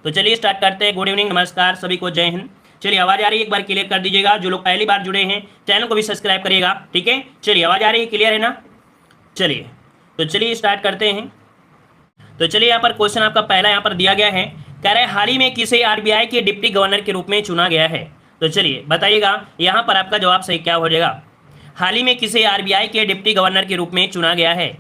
तो चलिए स्टार्ट करते हैं। गुड इवनिंग, नमस्कार सभी को, जय हिंद। चलिए आवाज आ रही है, एक बार क्लियर कर दीजिएगा। जो लोग पहली बार जुड़े हैं चैनल को भी सब्सक्राइब करिएगा, ठीक है। चलिए आवाज आ रही है, क्लियर है ना। चलिए तो चलिए स्टार्ट करते हैं। तो चलिए यहाँ पर क्वेश्चन आपका पहला यहाँ पर दिया गया है, कह रहे हाल ही में किसे आरबीआई के डिप्टी गवर्नर के रूप में चुना गया है। तो चलिए बताइएगा यहाँ पर आपका जवाब सही क्या हो जाएगा। हाल ही में किसे आरबीआई के डिप्टी गवर्नर के रूप में चुना गया है।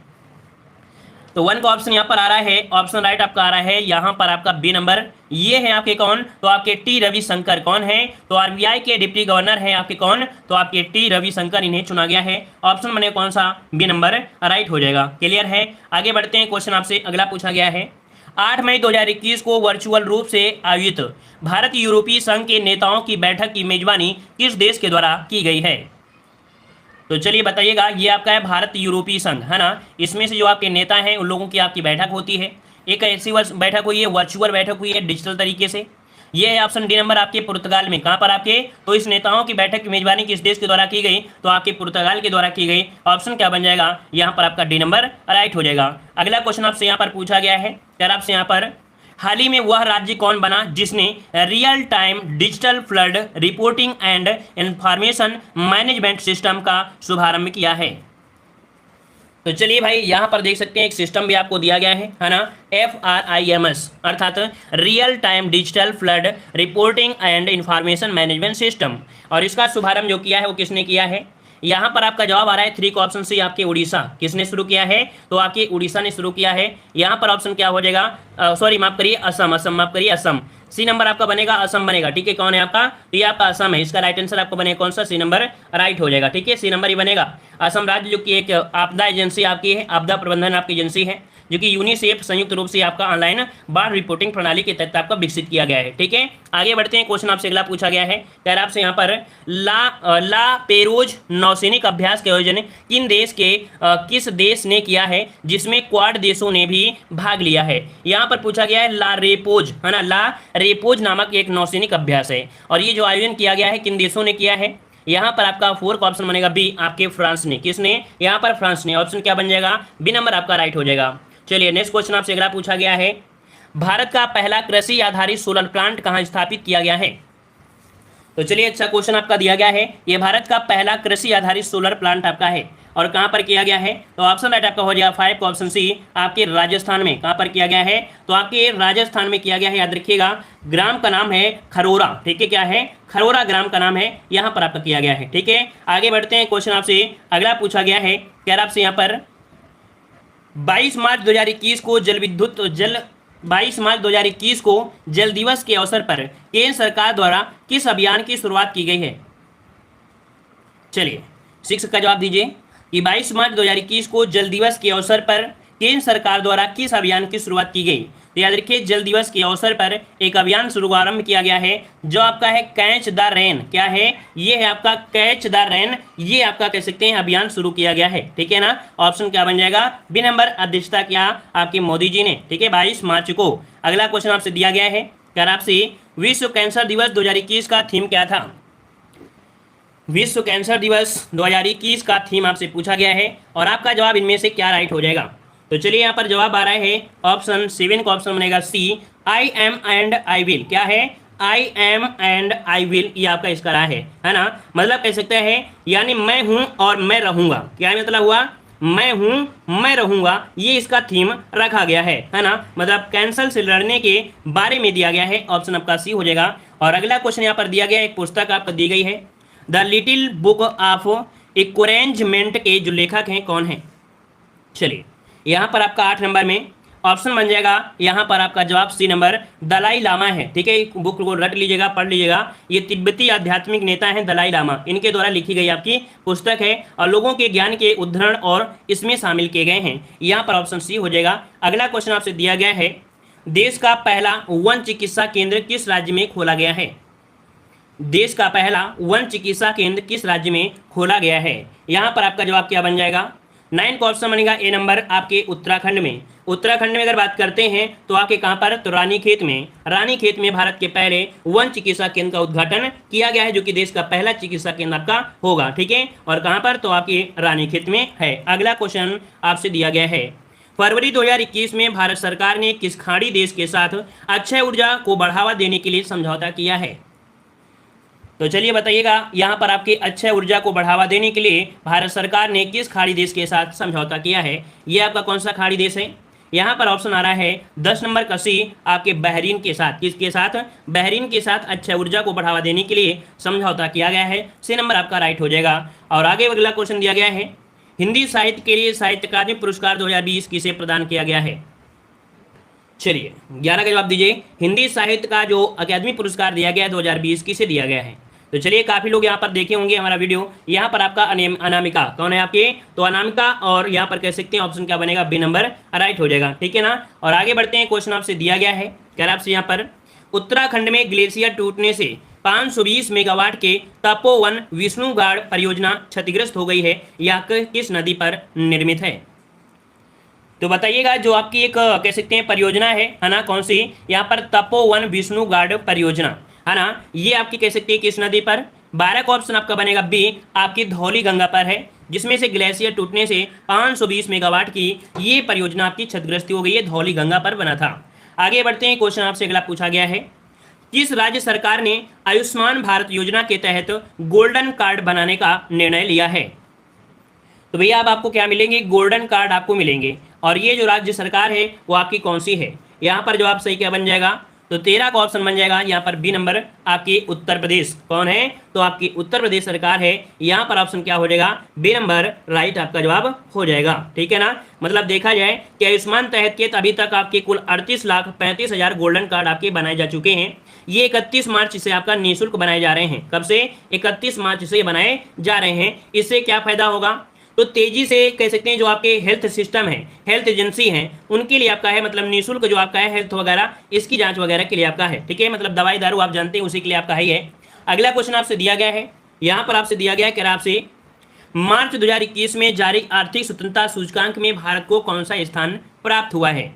तो वन का ऑप्शन यहाँ पर आ रहा है, ऑप्शन राइट आपका आ रहा है यहाँ पर आपका बी नंबर। ये है आपके कौन, तो आपके टी रविशंकर। कौन है, तो आरबीआई के डिप्टी गवर्नर है आपके कौन, तो आपके टी रविशंकर, इन्हें चुना गया है। ऑप्शन बने कौन सा, बी नंबर राइट हो जाएगा। क्लियर है, आगे बढ़ते हैं। क्वेश्चन आपसे अगला पूछा गया है, 8 मई 2021 को वर्चुअल रूप से आयोजित भारत यूरोपीय संघ के नेताओं की बैठक की मेजबानी किस देश के द्वारा की गई है। तो चलिए बताइएगा, ये आपका है भारत यूरोपीय संघ, है ना। इसमें से जो आपके नेता हैं उन लोगों की आपकी बैठक होती है। एक ऐसी बैठक हुई है, वर्चुअल बैठक हुई है डिजिटल तरीके से। ये है ऑप्शन डी नंबर आपके पुर्तगाल में। कहाँ पर आपके, तो इस नेताओं की बैठक की मेजबानी किस देश के द्वारा की गई, तो आपके पुर्तगाल के द्वारा की गई। ऑप्शन क्या बन जाएगा, यहाँ पर आपका डी नंबर राइट हो जाएगा। अगला क्वेश्चन आपसे यहाँ पर पूछा गया है, यार आपसे यहाँ पर, हाल ही में वह राज्य कौन बना जिसने real time digital flood reporting and information management system का शुभारंभ किया है। तो चलिए भाई यहाँ पर देख सकते हैं एक सिस्टम भी आपको दिया गया है ना, FRIMS अर्थात real time digital flood reporting and information management system. और इसका शुभारंभ जो किया है वो किसने किया है। यहाँ पर आपका जवाब आ रहा है 3 का ऑप्शन सी, आपके उड़ीसा। किसने शुरू किया है, तो आपके उड़ीसा ने शुरू किया है। यहाँ पर ऑप्शन क्या हो जाएगा, सॉरी माफ करिए, असम। असम माफ करिए, असम। सी नंबर आपका बनेगा, असम बनेगा, ठीक है। कौन है आपका, तो ये आपका असम है। इसका राइट आंसर आपको बनेगा कौन सा, सी नंबर राइट हो जाएगा, ठीक है। सी नंबर ही बनेगा। असम राज्य जो कि एक आपदा एजेंसी आपकी है, आपदा प्रबंधन आपकी एजेंसी है, जो कि यूनिसेफ संयुक्त रूप से आपका ऑनलाइन बाढ़ रिपोर्टिंग प्रणाली के तहत आपका विकसित किया गया है, ठीक है। आगे बढ़ते हैं। क्वेश्चन आपसे अगला पूछा गया है, कह रहा आपसे यहाँ पर ला पेरोज नौसैनिक अभ्यास का आयोजन किस देश ने किया है जिसमें क्वाड देशों ने भी भाग लिया है। यहाँ पर पूछा गया है ला रेपोज, है ना, ला रेपोज नामक एक नौसैनिक अभ्यास है। और ये जो आयोजन किया गया है किन देशों ने किया है। यहाँ पर आपका 4 का ऑप्शन बनेगा बी, आपके फ्रांस ने। किसने, यहाँ पर फ्रांस ने। ऑप्शन क्या बन जाएगा, बी नंबर आपका राइट हो जाएगा। चलिए नेक्स्ट क्वेश्चन आपसे अगला पूछा गया है, भारत का पहला कृषि आधारित सोलर प्लांट कहाँ स्थापित किया गया है। तो चलिए अच्छा क्वेश्चन आपका दिया गया है, ये भारत का पहला कृषि आधारित सोलर प्लांट आपका है और कहाँ पर किया गया है। तो ऑप्शन राइट आपका हो जाएगा 5 का ऑप्शन सी, आपके राजस्थान में। कहाँ पर किया गया है, तो आपके राजस्थान में किया गया है। याद रखिएगा, ग्राम का नाम है खरोरा, ठीक है। क्या है, खरोरा ग्राम का नाम है, यहाँ पर आपका किया गया है, ठीक है। आगे बढ़ते हैं। क्वेश्चन आपसे अगला पूछा गया है, कह रहा आपसे यहाँ पर 22 मार्च 2021 को 22 मार्च 2021 को जल दिवस के अवसर पर केंद्र सरकार द्वारा किस अभियान की शुरुआत की गई है। चलिए 6 का जवाब दीजिए कि 22 मार्च 2021 को जल दिवस के अवसर पर केंद्र सरकार द्वारा किस अभियान की शुरुआत की गई। तो याद रखिए, जल दिवस के अवसर पर एक अभियान शुभारंभ किया गया है जो आपका है कैच द रेन। क्या है, ये है आपका कैच द रेन। ये आपका कह सकते हैं अभियान शुरू किया गया है, ठीक है ना। ऑप्शन क्या बन जाएगा, बी नंबर। अध्यक्षता किया आपके मोदी जी ने, ठीक है, 22 मार्च को। अगला क्वेश्चन आपसे दिया गया है, क्या आपसे विश्व कैंसर दिवस 2021 का थीम क्या था। विश्व कैंसर दिवस 2021 का थीम आपसे पूछा गया है और आपका जवाब इनमें से क्या राइट हो जाएगा। तो चलिए यहाँ पर जवाब आ रहा है ऑप्शन 7 का ऑप्शन बनेगा C, I am and I will. क्या है, I am and I will, ये आपका इसका रहा है ना। मतलब कह सकते हैं यानी मैं हूं और मैं रहूंगा। क्या मतलब हुआ, मैं हूं मैं रहूंगा, ये इसका थीम रखा गया है ना। मतलब कैंसर से लड़ने के बारे में दिया गया है। ऑप्शन आपका सी हो जाएगा। और अगला क्वेश्चन यहाँ पर दिया गया, एक पुस्तक आपको दी गई है, द लिटिल बुक ऑफ इक्वरेंजमेंट के जो लेखक हैं कौन है। चलिए यहाँ पर आपका 8 नंबर में ऑप्शन बन जाएगा, यहाँ पर आपका जवाब सी नंबर, दलाई लामा है, ठीक है। बुक को रट लीजिएगा, पढ़ लीजिएगा। ये तिब्बती आध्यात्मिक नेता हैं दलाई लामा, इनके द्वारा लिखी गई आपकी पुस्तक है और लोगों के ज्ञान के उद्धरण और इसमें शामिल किए गए हैं। यहाँ पर ऑप्शन सी हो जाएगा। अगला क्वेश्चन आपसे दिया गया है, देश का पहला वन चिकित्सा केंद्र किस राज्य में खोला गया है। देश का पहला वन चिकित्सा केंद्र किस राज्य में खोला गया है। यहाँ पर आपका जवाब क्या बन जाएगा, 9 का ऑप्शन बनेगा ए नंबर, आपके उत्तराखंड में। उत्तराखंड में अगर बात करते हैं तो आपके कहाँ पर, तो रानीखेत में। रानीखेत में भारत के पहले वन चिकित्सा केंद्र का उद्घाटन किया गया है, जो कि देश का पहला चिकित्सा केंद्र आपका होगा, ठीक है। और कहाँ पर, तो आपके रानीखेत में है। अगला क्वेश्चन आपसे दिया गया है, फरवरी 2021 में भारत सरकार ने किस खाड़ी देश के साथ अक्षय ऊर्जा को बढ़ावा देने के लिए समझौता किया है? तो चलिए बताइएगा, यहाँ पर आपकी अक्षय ऊर्जा को बढ़ावा देने के लिए भारत सरकार ने किस खाड़ी देश के साथ समझौता किया है? ये आपका कौन सा खाड़ी देश है? यहाँ पर ऑप्शन आ रहा है 10 नंबर का सी, आपके बहरीन के साथ। किसके साथ? बहरीन के साथ अक्षय ऊर्जा को बढ़ावा देने के लिए समझौता किया गया है। सी नंबर आपका राइट हो जाएगा। और आगे अगला क्वेश्चन दिया गया है, हिंदी साहित्य के लिए साहित्य अकादमी पुरस्कार 2020 किसे प्रदान किया गया है? चलिए 11 का जवाब दीजिए। हिंदी साहित्य का जो अकादमी पुरस्कार दिया गया है 2020 किसे दिया गया है? तो चलिए काफी लोग यहाँ पर देखे होंगे हमारा वीडियो। यहाँ पर आपका अनामिका कौन है आपके? तो अनामिका, और यहाँ पर कह सकते हैं ऑप्शन क्या बनेगा? बी नंबर राइट हो जाएगा, ठीक है ना। और आगे बढ़ते हैं, क्वेश्चन आपसे दिया गया है, कह रहा आपसे यहाँ पर उत्तराखंड में ग्लेशियर टूटने से 520 मेगावाट के तपोवन विष्णुगाड़ परियोजना क्षतिग्रस्त हो गई है। यह किस नदी पर निर्मित है? तो बताइएगा, जो आपकी एक कह सकते हैं परियोजना है ना, कौन सी? यहाँ पर तपोवन विष्णुगाड़ परियोजना है ना, ये आपकी कह सकते हैं किस नदी पर? 12 का ऑप्शन आपका बनेगा बी, आपकी धौली गंगा पर है, जिसमें से ग्लेशियर टूटने से 520 मेगावाट की ये परियोजना आपकी क्षतिग्रस्त हो गई है, धौली गंगा पर बना था। आगे बढ़ते हैं, क्वेश्चन आपसे अगला पूछा गया है, किस राज्य सरकार ने आयुष्मान भारत योजना के तहत गोल्डन कार्ड बनाने का निर्णय लिया है? तो भैया अब आपको क्या मिलेंगे? गोल्डन कार्ड आपको मिलेंगे। और ये जो राज्य सरकार है वो आपकी कौन सी है? यहाँ पर जवाब सही क्या बन जाएगा? तो 13 का ऑप्शन बन जाएगा यहाँ पर बी नंबर, आपकी उत्तर प्रदेश। कौन है? तो आपकी उत्तर प्रदेश सरकार है। यहाँ पर ऑप्शन क्या हो जाएगा? बी नंबर राइट आपका जवाब हो जाएगा, ठीक है ना। मतलब देखा जाए कि आयुष्मान तहत के अभी तक आपके कुल 38,35,000 गोल्डन कार्ड आपके बनाए जा चुके हैं। ये 31 मार्च से आपका निःशुल्क बनाए जा रहे हैं। कब से? 31 मार्च से बनाए जा रहे हैं। इससे क्या फायदा होगा? तो तेजी से कह सकते हैं जो आपके हेल्थ सिस्टम है, हेल्थ एजेंसी हैं, उनके लिए आपका है, मतलब निःशुल्क जो आपका है हेल्थ वगैरह, इसकी जांच वगैरह के लिए आपका है, ठीक है। मतलब दवाई दारू आप जानते हैं उसी के लिए आपका है। अगला क्वेश्चन आपसे दिया गया है, यहाँ पर आपसे दिया गया है, कह रहा आपसे मार्च 2021 में जारी आर्थिक स्वतंत्रता सूचकांक में भारत को कौन सा स्थान प्राप्त हुआ है?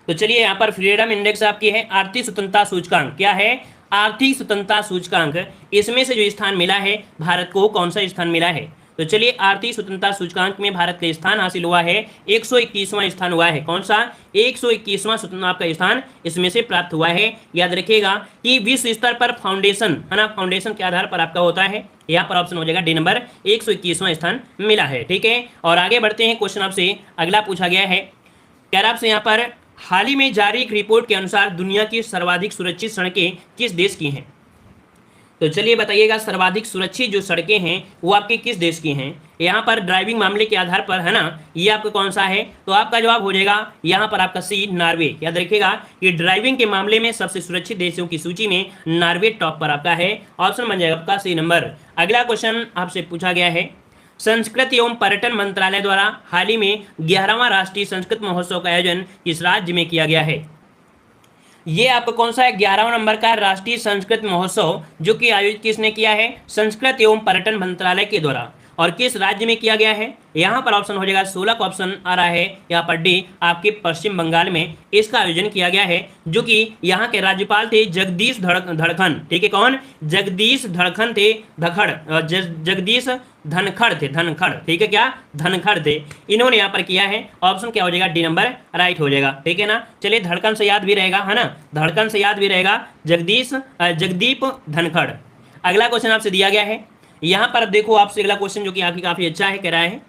तो चलिए यहाँ पर फ्रीडम इंडेक्स आपकी है, आर्थिक स्वतंत्रता सूचकांक क्या है? आर्थिक स्वतंत्रता सूचकांक, इसमें से जो स्थान मिला है भारत को, कौन सा स्थान मिला है? तो चलिए आर्थिक स्वतंत्रता सूचकांक में भारत का स्थान हासिल हुआ है, 121वां स्थान हुआ है। कौन सा? 121वां स्वतंत्रता आपका स्थान इसमें से प्राप्त हुआ है। याद रखिएगा कि विश्व स्तर पर फाउंडेशन है ना, फाउंडेशन के आधार पर आपका होता है। यहाँ पर ऑप्शन हो जाएगा डी नंबर, 121वां स्थान मिला है, ठीक है। और आगे बढ़ते हैं, क्वेश्चन आपसे अगला पूछा गया है, क्या आपसे यहाँ पर हाल ही में जारी एक रिपोर्ट के अनुसार दुनिया की सर्वाधिक सुरक्षित सड़कें किस देश की हैं? तो चलिए बताइएगा, सर्वाधिक सुरक्षित जो सड़कें हैं वो आपके किस देश की हैं? यहाँ पर ड्राइविंग मामले के आधार पर है ना, ये आपका कौन सा है? तो आपका जवाब हो जाएगा यहाँ पर आपका सी, नॉर्वे। याद रखिएगा कि ड्राइविंग के मामले में सबसे सुरक्षित देशों की सूची में नॉर्वे टॉप पर आपका है। ऑप्शन बन जाएगा आपका सी नंबर। अगला क्वेश्चन आपसे पूछा गया है, संस्कृति एवं पर्यटन मंत्रालय द्वारा हाल ही में 11वां राष्ट्रीय संस्कृत महोत्सव का आयोजन किस राज्य में किया गया है? ये आपका कौन सा है? 11वां नंबर का राष्ट्रीय संस्कृत महोत्सव, जो कि आयोजित किसने किया है? संस्कृत एवं पर्यटन मंत्रालय के द्वारा। और किस राज्य में किया गया है? यहाँ पर ऑप्शन हो जाएगा 16 का ऑप्शन आ रहा है यहाँ पर डी, आपके पश्चिम बंगाल में इसका आयोजन किया गया है, जो कि यहाँ के राज्यपाल थे जगदीश धड़कन, ठीक है। कौन? जगदीश धड़कन थे, जगदीश धनखड़ थे, धनखड़, ठीक है, क्या? धनखड़ थे, इन्होंने यहाँ पर किया है। ऑप्शन क्या हो जाएगा? डी नंबर राइट हो जाएगा, ठीक है ना। चलिए धड़कन से याद भी रहेगा है ना, धड़कन से याद भी रहेगा, जगदीप धनखड़। अगला क्वेश्चन आपसे दिया गया है, यहाँ पर देखो आपसे अगला क्वेश्चन जो कि आपकी काफी अच्छा है, कह रहा है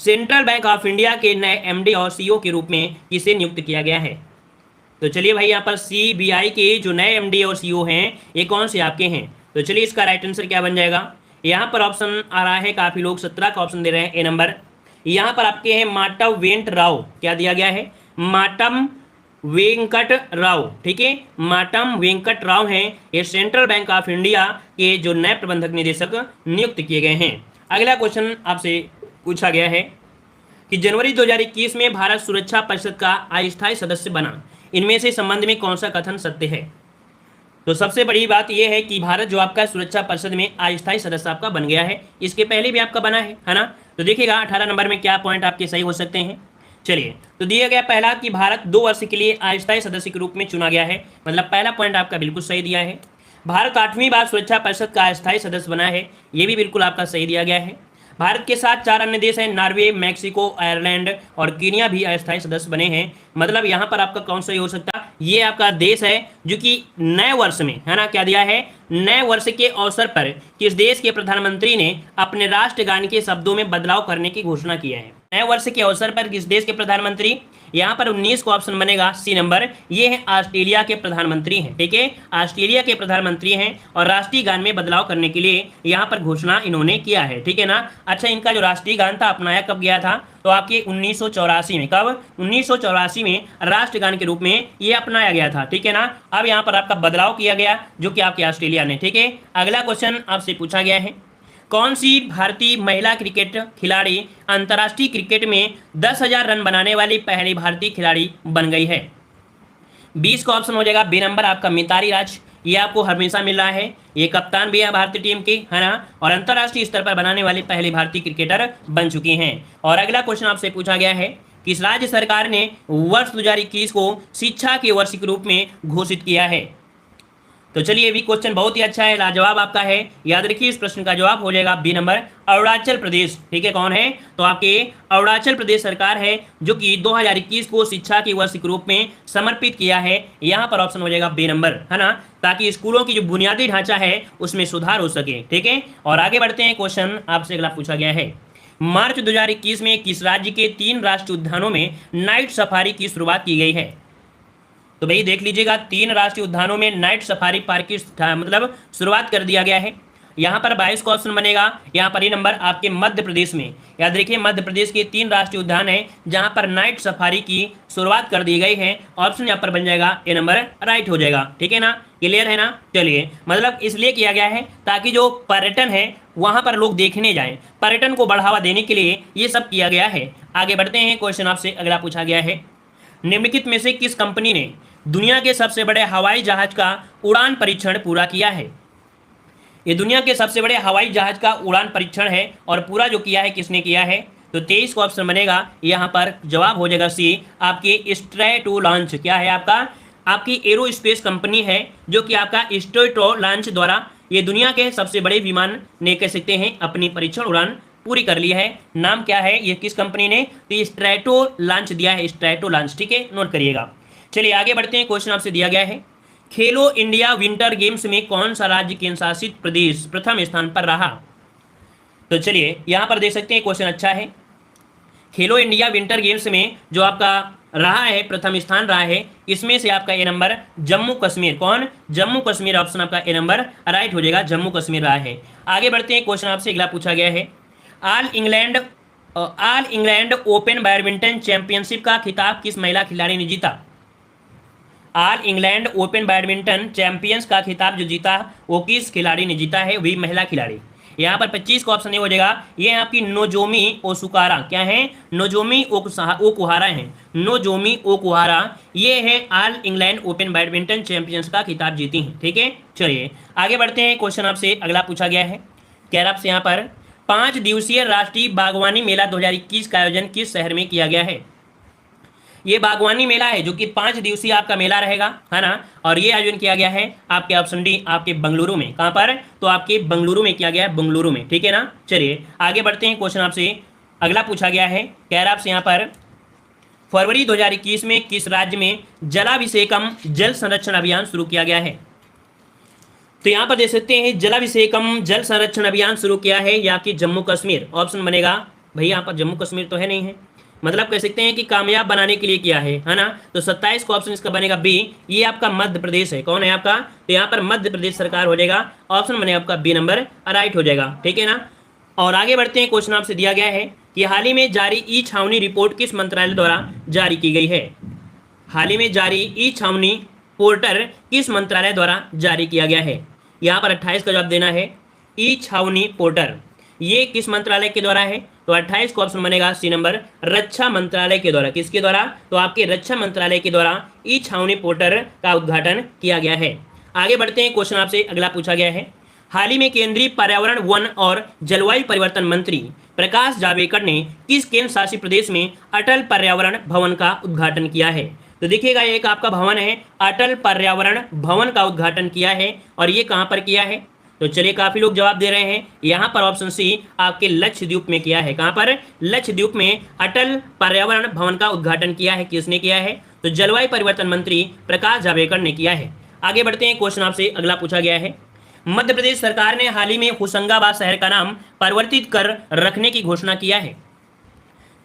सेंट्रल बैंक ऑफ इंडिया के नए एमडी और सीईओ के रूप में किसे नियुक्त किया गया है? तो चलिए भाई यहाँ पर सीबीआई के जो नए एमडी और सीईओ हैं ये कौन से आपके हैं? तो चलिए इसका राइट आंसर क्या बन जाएगा? यहाँ पर ऑप्शन आ रहा है, काफी लोग 17 का ऑप्शन दे रहे हैं, ए नंबर। यहाँ पर आपके हैं माटम वेंकट राव, क्या दिया गया है? माटम वेंकट राव, ठीक है, माटम वेंकट राव हैं, ये सेंट्रल बैंक ऑफ इंडिया के जो नए प्रबंधक निदेशक नियुक्त किए गए हैं। अगला क्वेश्चन आपसे पूछा गया है कि जनवरी 2021 में भारत सुरक्षा परिषद का अस्थायी सदस्य बना, इनमें से संबंध में कौन सा कथन सत्य है? तो सबसे बड़ी बात यह है कि भारत जो आपका सुरक्षा परिषद में अस्थायी सदस्य आपका बन गया है, इसके पहले भी आपका बना है ना। तो देखिएगा 18 नंबर में क्या पॉइंट आपके सही हो सकते हैं। चलिए, तो दिया गया पहला कि भारत 2 वर्ष के लिए अस्थायी सदस्य के रूप में चुना गया है, मतलब पहला पॉइंट आपका बिल्कुल सही दिया है। भारत 8वीं बार सुरक्षा परिषद का अस्थायी सदस्य बना है, ये भी बिल्कुल आपका सही दिया गया है। भारत के साथ 4 अन्य देश हैं, नॉर्वे, मैक्सिको, आयरलैंड और कीनिया भी अस्थायी सदस्य बने हैं। मतलब यहाँ पर आपका कौन सा ही हो सकता है, ये आपका देश है जो कि नए वर्ष में, है ना, क्या दिया है, नए वर्ष के अवसर पर किस देश के प्रधानमंत्री ने अपने राष्ट्रगान के शब्दों में बदलाव करने की घोषणा की है। नए वर्ष के अवसर पर किस देश के प्रधानमंत्री, यहाँ पर 19 को ऑप्शन बनेगा सी नंबर, ये है ऑस्ट्रेलिया के प्रधानमंत्री हैं। ठीक है, ऑस्ट्रेलिया के प्रधानमंत्री हैं और राष्ट्रीय गान में बदलाव करने के लिए यहाँ पर घोषणा इन्होंने किया है। ठीक है ना। अच्छा, इनका जो राष्ट्रीय गान था अपनाया कब गया था, तो आपके 1984 में। कब, 1984 में राष्ट्रगान के रूप में ये अपनाया गया था। ठीक है ना। अब यहाँ पर आपका बदलाव किया गया जो कि आपके ऑस्ट्रेलिया ने। ठीक है, अगला क्वेश्चन आपसे पूछा गया है, कौन सी भारतीय महिला क्रिकेट खिलाड़ी अंतर्राष्ट्रीय क्रिकेट में 10,000 रन बनाने वाली पहली भारतीय खिलाड़ी बन गई है। 20 का ऑप्शन हो जाएगा बी नंबर आपका मिताली राज, ये आपको हमेशा मिल रहा है, ये कप्तान भी है भारतीय टीम की, है ना, और अंतर्राष्ट्रीय स्तर पर बनाने वाली पहली भारतीय क्रिकेटर बन चुकी हैं। और अगला क्वेश्चन आपसे पूछा गया है, किस राज्य सरकार ने वर्ष 2021 को शिक्षा के वर्ष के रूप में घोषित किया है। तो चलिए, भी क्वेश्चन बहुत ही अच्छा है, लाजवाब आपका है, याद रखिए इस प्रश्न का जवाब हो जाएगा बी नंबर अरुणाचल प्रदेश। ठीक है, कौन है, तो आपके अरुणाचल प्रदेश सरकार है जो कि 2021 को शिक्षा के वर्ष के रूप में समर्पित किया है। यहाँ पर ऑप्शन हो जाएगा बी नंबर, है ना, ताकि स्कूलों की जो बुनियादी ढांचा है उसमें सुधार हो सके। ठीक है, और आगे बढ़ते हैं, क्वेश्चन आपसे अगला पूछा गया है, मार्च 2021 में किस राज्य के 3 राष्ट्रीय उद्यानों में नाइट सफारी की शुरुआत की गई है। तो भाई देख लीजिएगा, 3 राष्ट्रीय उद्यानों में नाइट सफारी पार्क की मतलब शुरुआत कर दिया गया है। यहाँ पर 22 का ऑप्शन बनेगा, यहाँ पर ये नंबर आपके मध्य प्रदेश में, याद रखिए मध्य प्रदेश के 3 राष्ट्रीय उद्यान हैं जहाँ पर नाइट सफारी की शुरुआत कर दी गई है। ऑप्शन यहाँ पर बन जाएगा ए नंबर, राइट हो जाएगा। ठीक है ना, क्लियर है ना। चलिए, मतलब इसलिए किया गया है ताकि जो पर्यटन है वहाँ पर लोग देखने जाएं, पर्यटन को बढ़ावा देने के लिए ये सब किया गया है। आगे बढ़ते हैं, क्वेश्चन आपसे अगला पूछा गया है, निम्नलिखित में से किस कंपनी ने दुनिया के सबसे बड़े हवाई जहाज का उड़ान परीक्षण पूरा किया है। ये दुनिया के सबसे बड़े हवाई जहाज का उड़ान परीक्षण है और पूरा जो किया है किसने किया है, तो 23 का ऑप्शन बनेगा, यहाँ पर जवाब हो जाएगा सी, आपके स्ट्रैटो लॉन्च। क्या है आपका, आपकी एरोस्पेस कंपनी है जो कि आपका स्ट्रैटो लॉन्च द्वारा ये दुनिया के सबसे बड़े विमान ने कह सकते हैं अपनी परीक्षण उड़ान पूरी कर ली है। नाम क्या है, ये किस कंपनी ने, तो स्ट्रैटो लॉन्च दिया है, स्ट्रैटो लॉन्च। ठीक है, नोट करिएगा। चलिए आगे बढ़ते हैं, क्वेश्चन आपसे दिया गया है, खेलो इंडिया विंटर गेम्स में कौन सा राज्य केंद्र शासित प्रदेश प्रथम स्थान पर रहा। तो चलिए यहाँ पर देख सकते हैं, क्वेश्चन अच्छा है, खेलो इंडिया विंटर गेम्स में जो आपका रहा है प्रथम स्थान रहा है, इसमें से आपका ए नंबर जम्मू कश्मीर, कौन, जम्मू कश्मीर, ऑप्शन आपका ए नंबर राइट हो जाएगा, जम्मू कश्मीर रहा है। आगे बढ़ते हैं, क्वेश्चन आपसे अगला पूछा गया है, all England open badminton championship का खिताब किस महिला खिलाड़ी ने जीता। All England open badminton champions का खिताब जो जीता वो किस खिलाड़ी ने जीता है, वही महिला खिलाड़ी। यहाँ पर 25 का ऑप्शन ये हो जाएगा, ये आपकी नोजोमी ओसुकारा, क्या है, नोजोमी ओकुहारा है, नोजोमी ओकुहारा, ये है all England open badminton champions का खिताब जीती हैं। ठीक है, चलिए आगे बढ़ते हैं, क्वेश्चन आपसे अगला पूछा गया है, कह रहा आपसे यहाँ पर 5 दिवसीय राष्ट्रीय बागवानी मेला 2021 का आयोजन किस शहर में किया गया है। ये बागवानी मेला है जो कि 5 दिवसीय आपका मेला रहेगा, है ना, और ये आयोजन किया गया है आपके ऑप्शन डी आपके बेंगलुरु में। कहाँ पर, तो आपके बेंगलुरु में किया गया है, बेंगलुरु में। ठीक है ना। चलिए आगे बढ़ते हैं, क्वेश्चन आपसे अगला पूछा गया है, कह रहा आपसे यहाँ पर फरवरी 2021 में किस राज्य में जलाभिषेकम जल संरक्षण अभियान शुरू किया गया है। तो यहाँ पर देख सकते हैं जलाभिषेकम जल संरक्षण अभियान शुरू किया है, या कि जम्मू कश्मीर, ऑप्शन बनेगा भैया यहाँ पर जम्मू कश्मीर तो है नहीं है, मतलब कह सकते हैं कि कामयाब बनाने के लिए किया है ना। तो 27 का ऑप्शन इसका बनेगा बी, ये आपका मध्य प्रदेश है, कौन है आपका, तो यहाँ पर मध्य प्रदेश सरकार हो जाएगा, ऑप्शन बनेगा आपका बी नंबर राइट हो जाएगा। ठीक है ना। और आगे बढ़ते हैं, क्वेश्चन आपसे दिया गया है कि हाल ही में जारी ई छावनी रिपोर्ट किस मंत्रालय द्वारा जारी की गई है। हाल ही में जारी ई छावनी पोर्टल किस मंत्रालय द्वारा जारी किया गया है। यहाँ पर 28 का जवाब देना है, ई छावनी पोर्टल ये किस मंत्रालय के द्वारा है, तो 28 का ऑप्शन बनेगा सी नंबर, रक्षा मंत्रालय के द्वारा। किसके द्वारा, तो आपके रक्षा मंत्रालय के द्वारा ई छावनी पोर्टल का उद्घाटन किया गया है। आगे बढ़ते हैं, क्वेश्चन आपसे अगला पूछा गया है, हाल ही में केंद्रीय पर्यावरण वन और जलवायु परिवर्तन मंत्री प्रकाश जावड़ेकर ने किस केंद्र शासित प्रदेश में अटल पर्यावरण भवन का उद्घाटन किया है। तो देखिएगा, एक आपका भवन है, अटल पर्यावरण भवन का उद्घाटन किया है, और ये कहाँ पर किया है, तो चलिए काफी लोग जवाब दे रहे हैं। यहाँ पर ऑप्शन सी आपके लक्षद्वीप में किया है। कहाँ पर? लक्षद्वीप में अटल पर्यावरण भवन का उद्घाटन किया है। किसने किया है? तो जलवायु परिवर्तन मंत्री प्रकाश जावड़ेकर ने किया है। आगे बढ़ते हैं, क्वेश्चन आपसे अगला पूछा गया है। मध्य प्रदेश सरकार ने हाल ही में होशंगाबाद शहर का नाम परिवर्तित कर रखने की घोषणा किया है।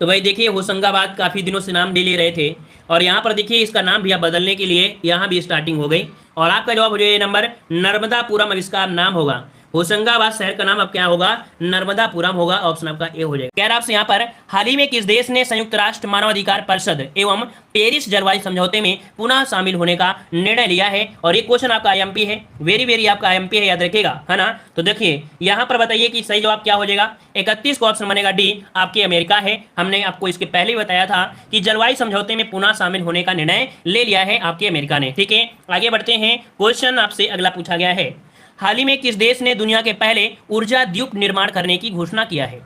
तो भाई देखिए, होशंगाबाद काफी दिनों से नाम ले रहे थे और यहाँ पर देखिए इसका नाम भी बदलने के लिए यहाँ भी स्टार्टिंग हो गई और आपका जवाब हो जाए नंबर नर्मदापुरम अब इसका नाम होगा। होशंगाबाद शहर का नाम अब क्या होगा? नर्मदापुरम होगा। ऑप्शन आपका ए हो जाएगा। कह रहा आपसे यहाँ पर हाल ही में किस देश ने संयुक्त राष्ट्र मानवाधिकार परिषद एवं पेरिस जलवायु समझौते में पुनः शामिल होने का निर्णय लिया है? और ये क्वेश्चन आपका आईएमपी है, वेरी आपका आईएमपी है, याद रखिएगा, है ना। तो देखिए यहाँ पर बताइए कि सही जवाब क्या हो जाएगा। 31 को ऑप्शन बनेगा डी, आपके अमेरिका है। हमने आपको इसके पहले ही बताया था कि जलवायु समझौते में पुनः शामिल होने का निर्णय ले लिया है आपके अमेरिका ने। ठीक है, आगे बढ़ते हैं। क्वेश्चन आपसे अगला पूछा गया है। हाल ही में किस देश ने दुनिया के पहले ऊर्जा द्वीप निर्माण करने की घोषणा किया है?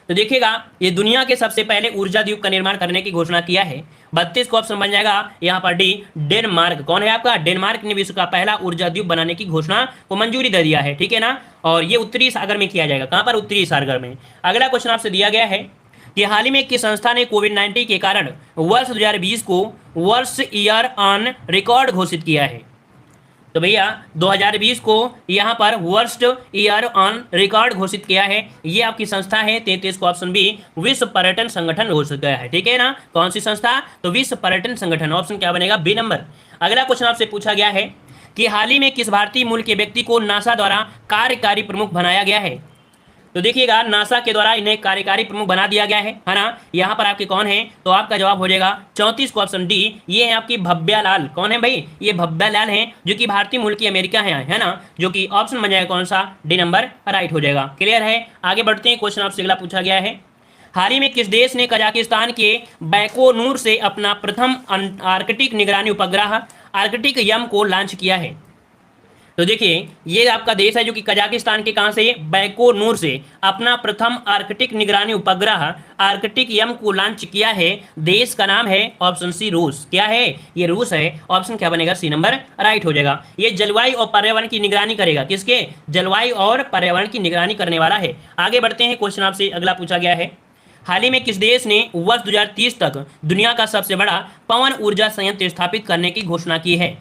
तो देखिएगा, ये दुनिया के सबसे पहले ऊर्जा द्वीप का निर्माण करने की घोषणा किया है। 32 को ऑप्शन बन जाएगा यहाँ पर डी, डेनमार्क। कौन है आपका? डेनमार्क ने विश्व का पहला ऊर्जा द्वीप बनाने की घोषणा को मंजूरी दे दिया है। ठीक है ना, और ये उत्तरी सागर में किया जाएगा। कहाँ पर? उत्तरी सागर में। अगला क्वेश्चन आपसे दिया गया है कि हाल ही में किस संस्था ने कोविड-19 के कारण वर्ष 2020 को वर्ष ईयर ऑन रिकॉर्ड घोषित किया है? तो भैया 2020 को यहाँ पर वर्स्ट ईयर ऑन रिकॉर्ड घोषित किया है। ये आपकी संस्था है। 33 को ऑप्शन बी, विश्व पर्यटन संगठन घोषित किया है। ठीक है ना, कौन सी संस्था? तो विश्व पर्यटन संगठन। ऑप्शन क्या बनेगा? B number. अगला क्वेश्चन आपसे पूछा गया है कि हाल ही में किस भारतीय मूल के व्यक्ति को नासा द्वारा कार्यकारी प्रमुख बनाया गया है? तो देखिएगा, नासा के द्वारा इन्हें कार्यकारी प्रमुख बना दिया गया है ना। यहाँ पर आपके कौन है? तो आपका जवाब हो जाएगा 34 को ऑप्शन डी, ये है आपकी भव्या लाल। कौन है भाई? ये भव्या लाल है, जो कि भारतीय मूल की अमेरिका है ना, जो कि ऑप्शन बन जाएगा कौन सा? डी नंबर राइट हो जाएगा। क्लियर है, आगे बढ़ते हैं। क्वेश्चन आपसे अगला पूछा गया है। हाल ही में किस देश ने कजाकिस्तान के बैकोनूर से अपना प्रथम आर्कटिक निगरानी उपग्रह आर्कटिक यम को लॉन्च किया है? तो देखिए, ये आपका देश है जो कि कजाकिस्तान के कहां से? बैकोनूर से अपना प्रथम आर्कटिक निगरानी उपग्रह आर्कटिक यम को लॉन्च किया है। देश का नाम है ऑप्शन सी, रूस। क्या है? ये रूस है। ऑप्शन क्या बनेगा? सी नंबर राइट हो जाएगा। ये जलवायु और पर्यावरण की निगरानी करेगा। किसके? जलवायु और पर्यावरण की निगरानी करने वाला है। आगे बढ़ते हैं। क्वेश्चन आपसे अगला पूछा गया है। हाल ही में किस देश ने वर्ष 2030 तक दुनिया का सबसे बड़ा पवन ऊर्जा संयंत्र स्थापित करने की घोषणा की है?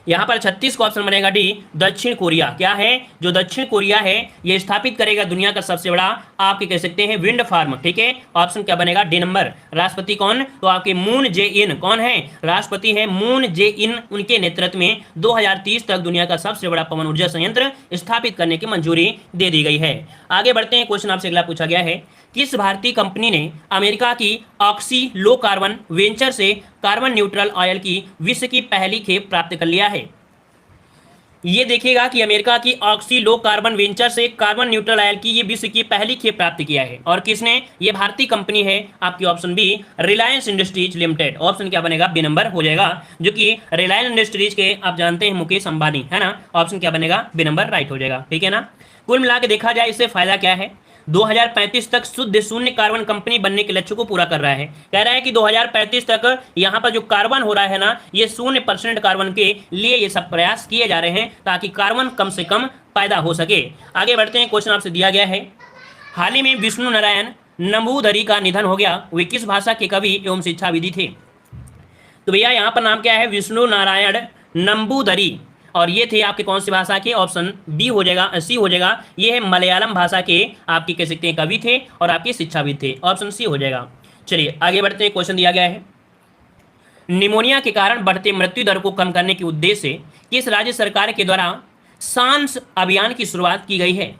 यहाँ पर 36 को ऑप्शन बनेगा डी, दक्षिण कोरिया। क्या है? जो दक्षिण कोरिया है ये स्थापित करेगा दुनिया का सबसे बड़ा, आपके कह सकते हैं, विंड फार्म। ठीक है, ऑप्शन क्या बनेगा? D number. राष्ट्रपति कौन? तो आपके मून जे इन। कौन है? राष्ट्रपति है मून जे इन। उनके नेतृत्व में 2030 तक दुनिया का सबसे बड़ा पवन ऊर्जा संयंत्र स्थापित करने की मंजूरी दे दी गई है। आगे बढ़ते हैं। क्वेश्चन आपसे अगला पूछा गया है। किस भारतीय कंपनी ने अमेरिका की ऑक्सी लो कार्बन वेंचर से कार्बन न्यूट्रल ऑयल की विश्व की पहली खेप प्राप्त कर लिया है? ये देखिएगा कि अमेरिका की ऑक्सी लो कार्बन वेंचर से कार्बन न्यूट्रल ऑयल की ये विश्व की पहली खेप प्राप्त किया है। और किसने? ये भारतीय कंपनी है आपकी, option B, Reliance Industries Limited. Option क्या बनेगा? बी नंबर हो जाएगा, जो कि रिलायंस इंडस्ट्रीज के आप जानते हैं मुकेश अंबानी, है ना। ऑप्शन क्या बनेगा? बी नंबर राइट हो जाएगा। ठीक है ना। कुल मिला के देखा जाए इससे फायदा क्या है? 2035 तक शुद्ध शून्य कार्बन कंपनी बनने के लक्ष्य को पूरा कर रहा है। कह रहा है कि 2035 तक यहाँ पर जो कार्बन हो रहा है ना, ये 0% कार्बन के लिए ये सब प्रयास किए जा रहे हैं ताकि कार्बन कम से कम पैदा हो सके। आगे बढ़ते हैं। क्वेश्चन आपसे दिया गया है। हाल ही में विष्णु नारायण नंबूदरी का निधन हो गया। वे किस भाषा के कवि एवं शिक्षाविदी थे? तो भैया यहाँ पर नाम क्या है? विष्णु नारायण नंबूदरी। और ये थे आपके कौन सी भाषा के? ऑप्शन बी हो जाएगा, सी हो जाएगा। ये है मलयालम भाषा के आपके कह सकते हैं कवि थे और आपके शिक्षाविद थे। ऑप्शन सी हो जाएगा। चलिए आगे बढ़ते हैं। क्वेश्चन दिया गया है। निमोनिया के कारण बढ़ते मृत्यु दर को कम करने के उद्देश्य से किस राज्य सरकार के द्वारा सांस अभियान की शुरुआत की गई है?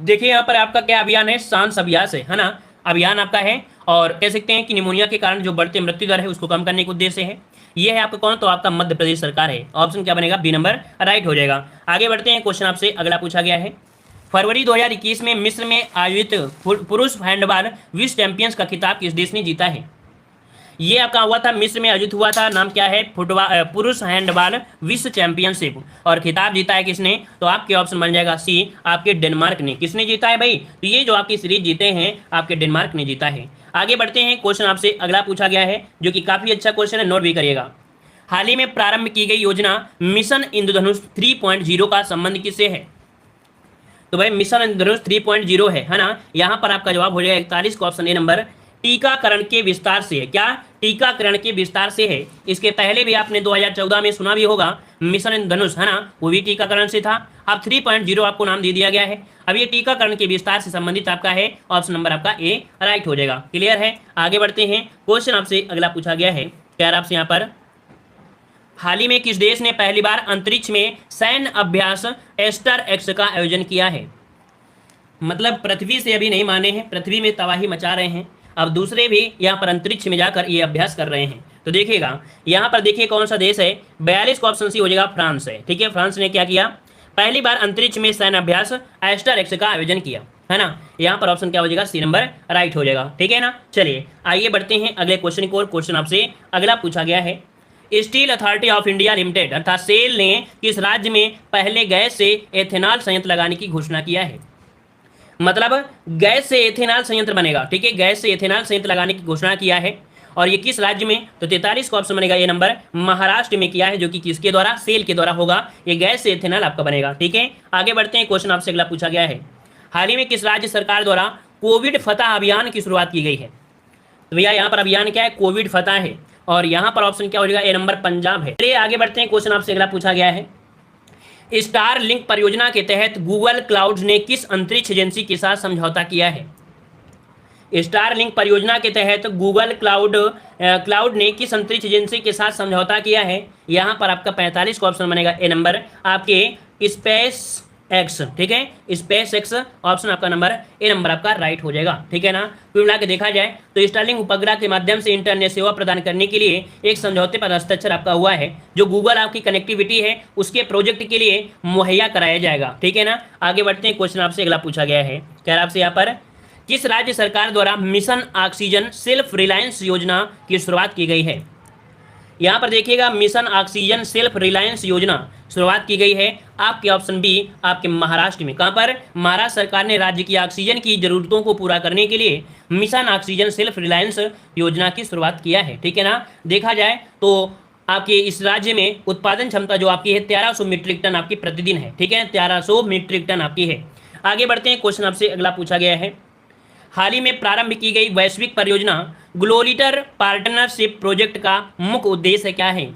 देखिए यहाँ पर आपका क्या अभियान है? सांस अभियान से, है ना, अभियान आपका है। और कह सकते हैं कि निमोनिया के कारण जो बढ़ते मृत्यु दर है उसको कम करने के उद्देश्य है। ये है आपका कौन? तो आपका मध्य प्रदेश सरकार है। ऑप्शन क्या बनेगा? बी नंबर राइट हो जाएगा। आगे बढ़ते हैं। क्वेश्चन आपसे अगला पूछा गया है। फरवरी 2021 में मिस्र में आयोजित पुरुष हैंडबॉल विश्व चैंपियंस का खिताब किस देश ने जीता है? ये आपका हुआ था, मिस्र में आयोजित हुआ था। नाम क्या है? पुरुष हैंडबॉल विश्व चैंपियनशिप। और खिताब जीता है किसने? तो आपके ऑप्शन बन जाएगा सी, आपके डेनमार्क ने। किसने जीता है भाई? तो ये जो आपकी सीरीज जीते हैं आपके डेनमार्क ने जीता है। आगे बढ़ते हैं। क्वेश्चन आपसे अगला पूछा गया है जो कि काफी अच्छा क्वेश्चन है, नोट भी करिएगा। हाल ही में प्रारंभ की गई योजना मिशन इंद्रधनुष 3.0 का संबंध किससे है? तो भाई मिशन इंद्रधनुष 3.0 है ना। यहां पर आपका जवाब हो जाएगा 41 का ऑप्शन ए नंबर, टीकाकरण के विस्तार से है। क्या? टीकाकरण के विस्तार से है। इसके पहले भी आपने 2014 में सुना भी होगा मिशन इंद्रधनुष, है ना, वो भी टीकाकरण से था। अब 3.0 आपको नाम दे दिया गया है। अब ये टीकाकरण के विस्तार से संबंधित आपका है, ऑप्शन नंबर आपका ए राइट हो जाएगा। क्लियर है? आगे बढ़ते हैं। क्वेश्चन आपसे अगला पूछा गया है, क्या आपसे यहाँ पर, हाल ही में किस देश ने पहली बार अंतरिक्ष में सैन्य अभ्यास एस्टर एक्स का आयोजन किया है? मतलब पृथ्वी से अभी नहीं माने हैं, पृथ्वी में तबाही मचा रहे हैं, अब दूसरे भी यहाँ पर अंतरिक्ष में जाकर ये अभ्यास कर रहे हैं। तो देखिएगा यहाँ पर, देखिए कौन सा देश है, 42 का ऑप्शन सी हो जाएगा, फ्रांस है। ठीक है, फ्रांस ने क्या किया, पहली बार अंतरिक्ष में सैन्य अभ्यास एस्टर एक्स का आयोजन किया, है ना। यहाँ पर ऑप्शन क्या हो जाएगा, सी नंबर राइट हो जाएगा। ठीक है ना। चलिए आइए बढ़ते हैं अगले क्वेश्चन को। और क्वेश्चन आपसे अगला पूछा गया है, steel authority of India limited अर्थात सेल ने किस राज्य में पहले गैस से एथेनॉल संयंत्र लगाने की घोषणा किया है? मतलब गैस से एथेनॉल संयंत्र बनेगा। ठीक है, गैस से एथेनॉल संयंत्र लगाने की घोषणा किया है, और ये किस राज्य में? तो 43 का ऑप्शन बनेगा ये नंबर, महाराष्ट्र में किया है, जो कि किसके द्वारा? सेल के द्वारा होगा। ये गैस से एथेनॉल आपका बनेगा। ठीक है, आगे बढ़ते हैं। क्वेश्चन आपसे अगला पूछा गया है, हाल ही में किस राज्य सरकार द्वारा कोविड फतह अभियान की शुरुआत की गई है? तो भैया यहाँ पर अभियान क्या है, कोविड फतह है, और यहाँ पर ऑप्शन क्या हो जाएगा, ए नंबर पंजाब है। चलिए आगे बढ़ते हैं। क्वेश्चन आपसे अगला पूछा गया है, स्टार लिंक परियोजना के तहत गूगल क्लाउड ने किस अंतरिक्ष एजेंसी के साथ समझौता किया है? स्टार लिंक परियोजना के तहत गूगल क्लाउड ने किस अंतरिक्ष एजेंसी के साथ समझौता किया है? यहाँ पर आपका 45 का ऑप्शन बनेगा ए नंबर, आपके स्पेस एक्स। ठीक है, स्पेस एक्स ऑप्शन आपका नंबर ए नंबर आपका राइट हो जाएगा। ठीक है ना। कुल मिला के देखा जाए तो स्टारलिंक उपग्रह के माध्यम से इंटरनेट सेवा प्रदान करने के लिए एक समझौते पर हस्ताक्षर आपका हुआ है, जो गूगल आपकी कनेक्टिविटी है उसके प्रोजेक्ट के लिए मुहैया कराया जाएगा। ठीक है ना। आगे बढ़ते हैं। क्वेश्चन आपसे अगला पूछा गया है, क्या आपसे यहाँ पर, किस राज्य सरकार द्वारा मिशन ऑक्सीजन सेल्फ रिलायंस योजना की शुरुआत की गई है? यहाँ पर देखिएगा, मिशन ऑक्सीजन सेल्फ रिलायंस योजना शुरुआत की गई है आपके ऑप्शन बी, आपके महाराष्ट्र में। कहाँ पर? महाराष्ट्र सरकार ने राज्य की ऑक्सीजन की जरूरतों को पूरा करने के लिए मिशन ऑक्सीजन सेल्फ रिलायंस योजना की शुरुआत किया है। ठीक है ना। देखा जाए तो आपके इस राज्य में उत्पादन क्षमता जो आपकी है 1300 मीट्रिक टन आपकी प्रतिदिन है। ठीक है, 1300 मीट्रिक टन आपकी है। आगे बढ़ते हैं। क्वेश्चन आपसे अगला पूछा गया है, हाल ही में प्रारंभ की गई वैश्विक परियोजना ग्लोलिटर पार्टनरशिप प्रोजेक्ट का मुख्य उद्देश्य क्या है?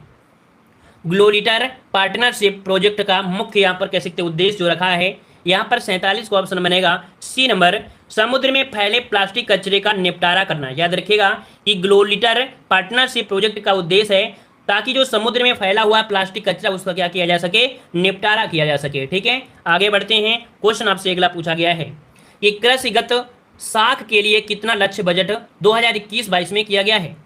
ग्लोलिटर पार्टनरशिप प्रोजेक्ट का मुख्य यहाँ पर कह सकते उद्देश्य जो रखा है, यहाँ पर 47 का ऑप्शन बनेगा सी नंबर, समुद्र में फैले प्लास्टिक कचरे का निपटारा करना। याद रखिएगा कि ग्लोलिटर पार्टनरशिप प्रोजेक्ट का उद्देश्य है ताकि जो समुद्र में फैला हुआ प्लास्टिक कचरा उसका क्या किया जा सके, निपटारा किया जा सके। ठीक है, आगे बढ़ते हैं। क्वेश्चन आपसे अगला पूछा गया है कि कृषिगत साख के लिए कितना लक्ष्य बजट 2021-22 में किया गया है?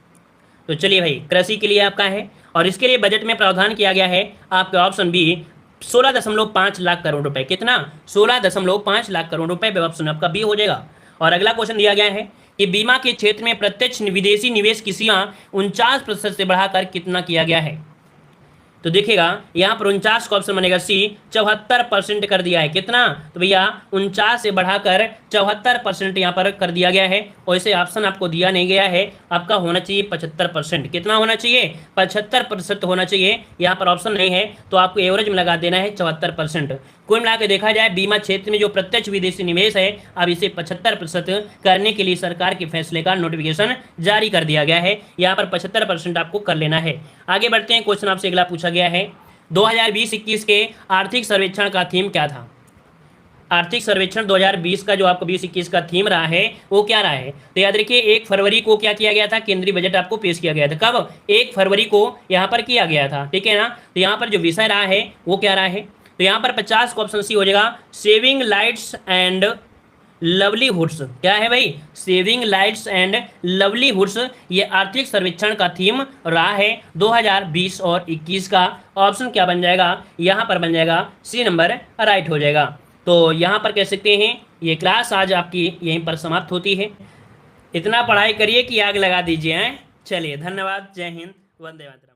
तो चलिए भाई, कृषि के लिए आपका है, और इसके लिए बजट में प्रावधान किया गया है आपके ऑप्शन बी 16.5 लाख करोड़ रुपए। कितना? 16.5 लाख करोड़ रुपए, ऑप्शन आपका बी हो जाएगा। और अगला क्वेश्चन दिया गया है कि बीमा के क्षेत्र में प्रत्यक्ष विदेशी निवेश की सीमा 49% से बढ़ाकर कितना किया गया है? तो देखिएगा यहाँ पर 49 का ऑप्शन बनेगा सी, 74% कर दिया है। कितना? तो भैया 49 से बढ़ाकर 74% यहाँ पर कर दिया गया है, और इसे ऑप्शन आपको दिया नहीं गया है, आपका होना चाहिए 75%। कितना होना चाहिए? 75% होना चाहिए। यहाँ पर ऑप्शन नहीं है तो आपको एवरेज में लगा देना है 74%। कुल मिला के देखा जाए बीमा क्षेत्र में जो प्रत्यक्ष विदेशी निवेश है, अब इसे 75% करने के लिए सरकार के फैसले का नोटिफिकेशन जारी कर दिया गया है। यहाँ पर 75% आपको कर लेना है। आगे बढ़ते हैं। क्वेश्चन आपसे अगला पूछा गया है, 2020-21 के आर्थिक सर्वेक्षण का थीम क्या था? आर्थिक सर्वेक्षण 2020 का जो आपको 20-21 का थीम रहा है वो क्या रहा है? तो याद रखिए 1 फरवरी को क्या किया गया था, केंद्रीय बजट आपको पेश किया गया था। कब? 1 फरवरी को यहाँ पर किया गया था। ठीक है ना। तो यहाँ पर जो विषय रहा है वो क्या रहा है? तो यहाँ पर 50 का ऑप्शन सी हो जाएगा, सेविंग लाइट्स एंड लवलीहुड्स। क्या है भाई? सेविंग लाइट्स एंड लवलीहुड्स, ये आर्थिक सर्वेक्षण का थीम रहा है 2020 और 21 का। ऑप्शन क्या बन जाएगा? यहाँ पर बन जाएगा सी नंबर राइट हो जाएगा। तो यहाँ पर कह सकते हैं ये क्लास आज आपकी यहीं पर समाप्त होती है। इतना पढ़ाई करिए कि आग लगा दीजिए। चलिए, धन्यवाद। जय हिंद, वंदे मातरम।